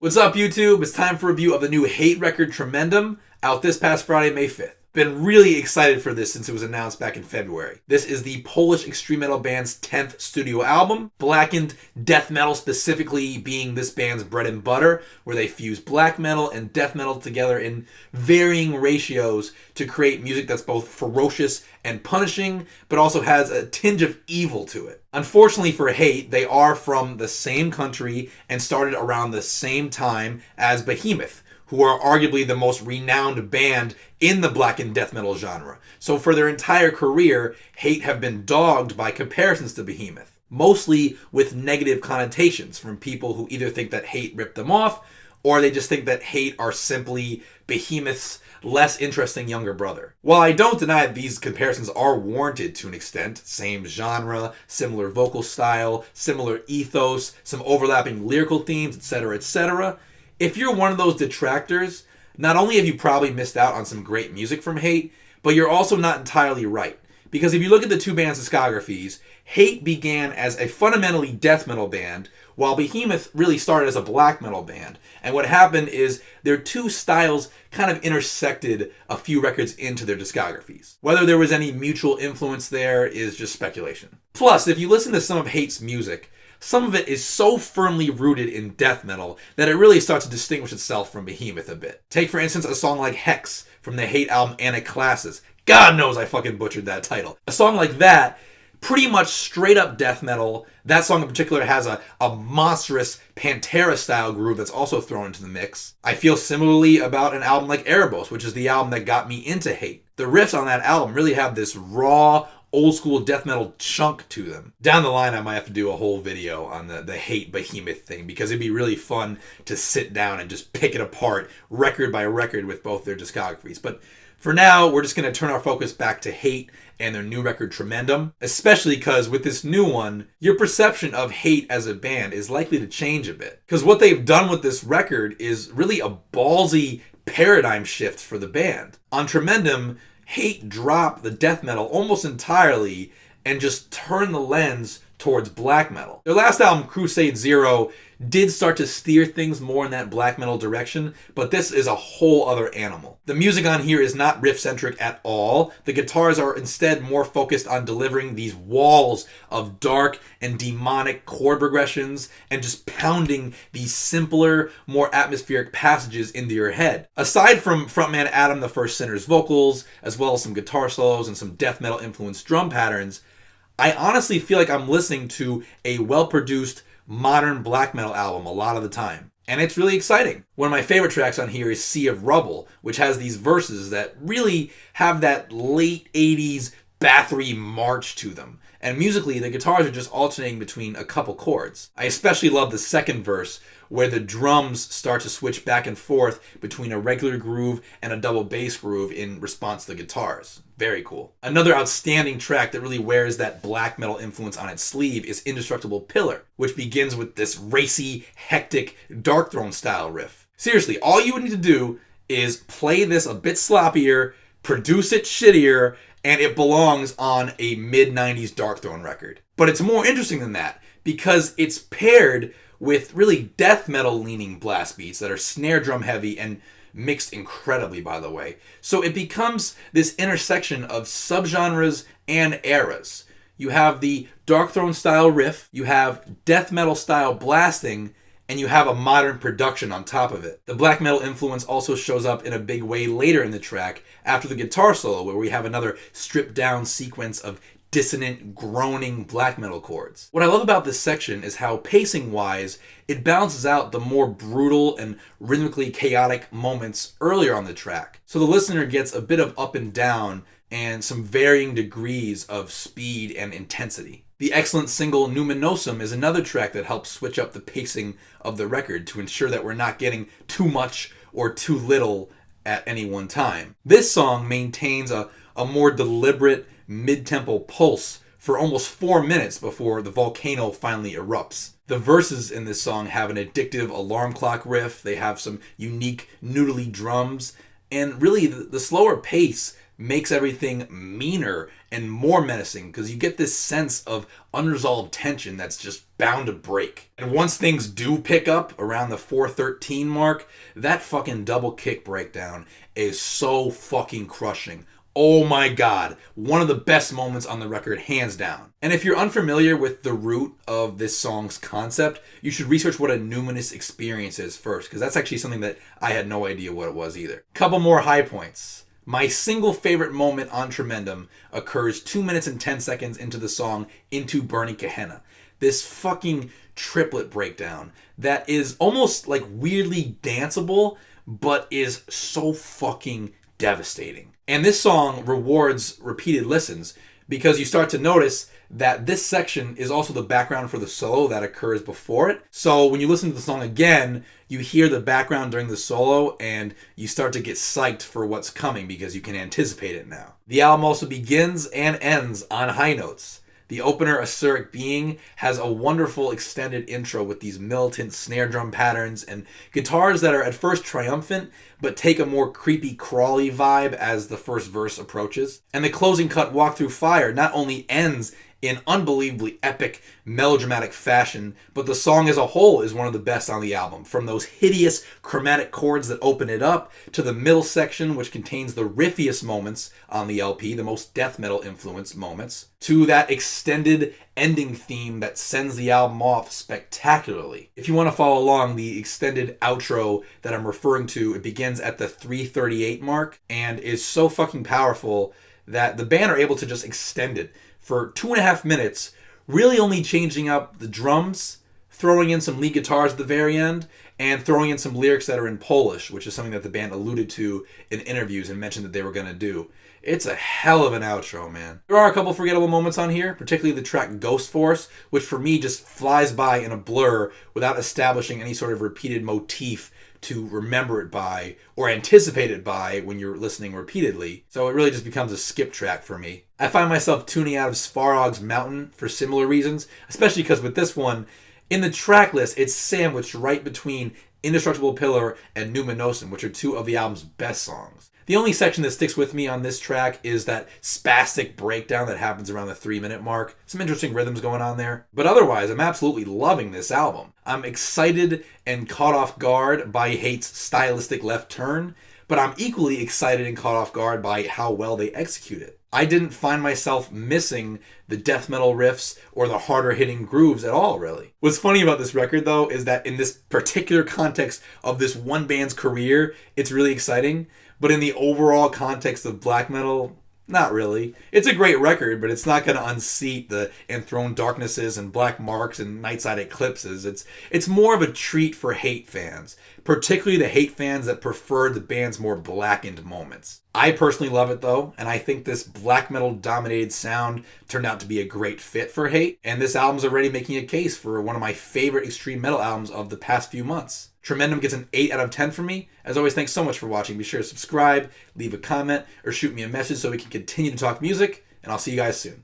What's up, YouTube? It's time for a review of the new Hate record Tremendum, out this past Friday, May 5th. Been really excited for this since it was announced back in February. This is the Polish extreme metal band's 10th studio album, blackened death metal specifically being this band's bread and butter, where they fuse black metal and death metal together in varying ratios to create music that's both ferocious and punishing, but also has a tinge of evil to it. Unfortunately for Hate, they are from the same country and started around the same time as Behemoth, who are arguably the most renowned band in the blackened death metal genre. So for their entire career, Hate have been dogged by comparisons to Behemoth, mostly with negative connotations from people who either think that Hate ripped them off, or they just think that Hate are simply Behemoth's less interesting younger brother. While I don't deny that these comparisons are warranted to an extent, same genre, similar vocal style, similar ethos, some overlapping lyrical themes, etc., if you're one of those detractors, not only have you probably missed out on some great music from Hate, but you're also not entirely right. Because if you look at the two bands' discographies, Hate began as a fundamentally death metal band, while Behemoth really started as a black metal band. And what happened is their two styles kind of intersected a few records into their discographies. Whether there was any mutual influence there is just speculation. Plus, if you listen to some of Hate's music, some of it is so firmly rooted in death metal that it really starts to distinguish itself from Behemoth a bit. Take, for instance, a song like Hex from the Hate album Anaclasses. God knows I fucking butchered that title. A song like that, pretty much straight up death metal. That song in particular has a monstrous Pantera-style groove that's also thrown into the mix. I feel similarly about an album like Erebos, which is the album that got me into Hate. The riffs on that album really have this raw, old school death metal chunk to them. Down the line, I might have to do a whole video on the Hate Behemoth thing, because it'd be really fun to sit down and just pick it apart record by record with both their discographies. But for now, we're just going to turn our focus back to Hate and their new record Tremendum, especially because with this new one, your perception of Hate as a band is likely to change a bit. Because what they've done with this record is really a ballsy paradigm shift for the band. On Tremendum, Hate drop the death metal almost entirely and just turn the lens towards black metal. Their last album, Crusade Zero, did start to steer things more in that black metal direction, but this is a whole other animal. The music on here is not riff-centric at all. The guitars are instead more focused on delivering these walls of dark and demonic chord progressions and just pounding these simpler, more atmospheric passages into your head. Aside from frontman Adam the First Sinner's vocals, as well as some guitar solos and some death metal-influenced drum patterns, I honestly feel like I'm listening to a well-produced, modern black metal album a lot of the time. And it's really exciting. One of my favorite tracks on here is Sea of Rubble, which has these verses that really have that late 80s Bathory march to them. And musically, the guitars are just alternating between a couple chords. I especially love the second verse, where the drums start to switch back and forth between a regular groove and a double bass groove in response to the guitars. Very cool. Another outstanding track that really wears that black metal influence on its sleeve is Indestructible Pillar, which begins with this racy, hectic, Darkthrone style riff. Seriously, all you would need to do is play this a bit sloppier, produce it shittier, and it belongs on a mid-90s Darkthrone record. But it's more interesting than that, because it's paired with really death metal leaning blast beats that are snare drum heavy and mixed incredibly, by the way. So it becomes this intersection of subgenres and eras. You have the Darkthrone style riff, you have death metal style blasting, and you have a modern production on top of it. The black metal influence also shows up in a big way later in the track, after the guitar solo, where we have another stripped down sequence of dissonant, groaning black metal chords. What I love about this section is how, pacing-wise, it balances out the more brutal and rhythmically chaotic moments earlier on the track. So the listener gets a bit of up and down and some varying degrees of speed and intensity. The excellent single Numinosum is another track that helps switch up the pacing of the record to ensure that we're not getting too much or too little at any one time. This song maintains a more deliberate mid-tempo pulse for almost 4 minutes before the volcano finally erupts. The verses in this song have an addictive alarm clock riff, they have some unique noodly drums, and really the slower pace makes everything meaner and more menacing because you get this sense of unresolved tension that's just bound to break. And once things do pick up around the 413 mark, that fucking double kick breakdown is so fucking crushing. Oh my god, one of the best moments on the record, hands down. And if you're unfamiliar with the root of this song's concept, you should research what a numinous experience is first, because that's actually something that I had no idea what it was either. Couple more high points. My single favorite moment on Tremendum occurs 2 minutes and 10 seconds into the song Into Burning Gehenna. This fucking triplet breakdown that is almost like weirdly danceable, but is so fucking devastating. And this song rewards repeated listens because you start to notice that this section is also the background for the solo that occurs before it. So when you listen to the song again, you hear the background during the solo and you start to get psyched for what's coming because you can anticipate it now. The album also begins and ends on high notes. The opener, Asuric Being, has a wonderful extended intro with these militant snare drum patterns and guitars that are at first triumphant, but take a more creepy, crawly vibe as the first verse approaches. And the closing cut, Walk Through Fire, not only ends in unbelievably epic, melodramatic fashion, but the song as a whole is one of the best on the album. From those hideous chromatic chords that open it up, to the middle section, which contains the riffiest moments on the LP, the most death metal influenced moments, to that extended ending theme that sends the album off spectacularly. If you want to follow along, the extended outro that I'm referring to, it begins at the 3:38 mark and is so fucking powerful that the band are able to just extend it for 2.5 minutes, really only changing up the drums, throwing in some lead guitars at the very end, and throwing in some lyrics that are in Polish, which is something that the band alluded to in interviews and mentioned that they were going to do. It's a hell of an outro, man. There are a couple forgettable moments on here, particularly the track Ghostforce, which for me just flies by in a blur without establishing any sort of repeated motif to remember it by or anticipate it by when you're listening repeatedly. So it really just becomes a skip track for me. I find myself tuning out of Svarog's Mountain for similar reasons, especially because with this one, in the track list, it's sandwiched right between Indestructible Pillar and Numinosum, which are two of the album's best songs. The only section that sticks with me on this track is that spastic breakdown that happens around the 3-minute mark. Some interesting rhythms going on there. But otherwise, I'm absolutely loving this album. I'm excited and caught off guard by Hate's stylistic left turn, but I'm equally excited and caught off guard by how well they execute it. I didn't find myself missing the death metal riffs or the harder hitting grooves at all, really. What's funny about this record, though, is that in this particular context of this one band's career, it's really exciting. But in the overall context of black metal, not really. It's a great record, but it's not going to unseat the Enthroned Darknesses and Black Marks and Nightside Eclipses. It's more of a treat for Hate fans, particularly the Hate fans that prefer the band's more blackened moments. I personally love it, though, and I think this black metal-dominated sound turned out to be a great fit for Hate, and this album's already making a case for one of my favorite extreme metal albums of the past few months. Tremendum gets an 8 out of 10 from me. As always, thanks so much for watching. Be sure to subscribe, leave a comment, or shoot me a message so we can continue to talk music, and I'll see you guys soon.